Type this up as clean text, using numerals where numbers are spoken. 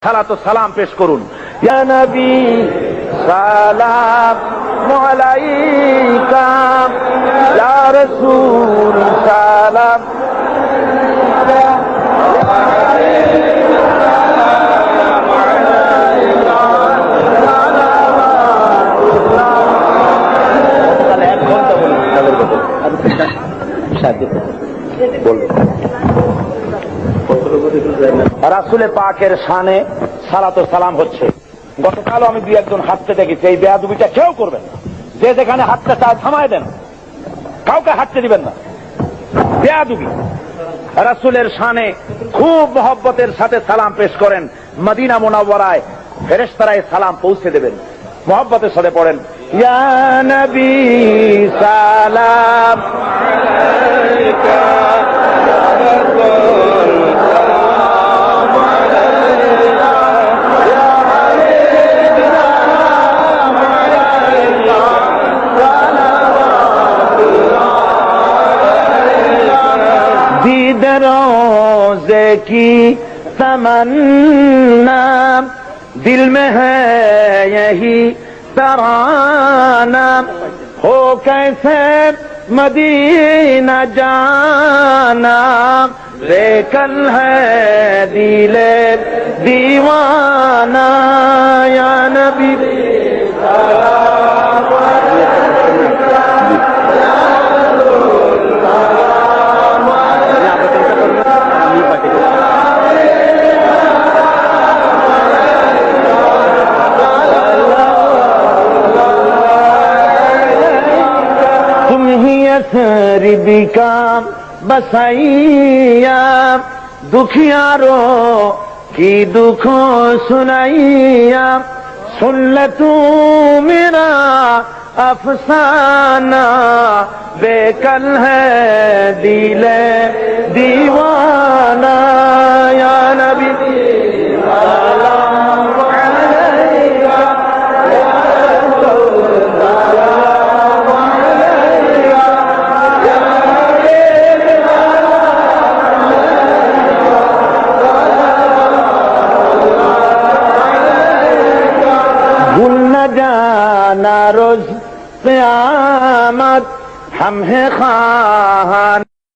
সালাত ও সালাম পেশ করুন। ইয়া নবী সালাম আলাইকা, ইয়া রাসূল সালাম রাসূলে পাকের শানে সালাত ও সালাম হচ্ছে। গতকালও আমি দুই একজন হাঁটতে দেখেছি, এই বেয়াদবিটা কেউ করবেন না। যে যেখানে হাঁটতে চায় থামায় দেন, কাউকে হাঁটতে দিবেন না। বেয়াদবি। রাসূলের শানে খুব মহব্বতের সাথে সালাম পেশ করেন। মদিনা মুনাওয়ারায় ফেরেশতারা এই সালাম পৌঁছে দেবেন। মহব্বতের সাথে পড়েন, ইয়া নবী সালাম আলাইকা, रोज़े की तमन्ना, दिल में है यही तराना, हो कैसे मदीना जाना, बेकल है दिले दीवाना, या नबी रिबिका बसैया, दुखियारों की दुख सुनैया, सुन ले तू मेरा अफसाना, बेकल है दिले दीवाना, या नबी जाना रोज क़यामत हम है ख़्वाहान।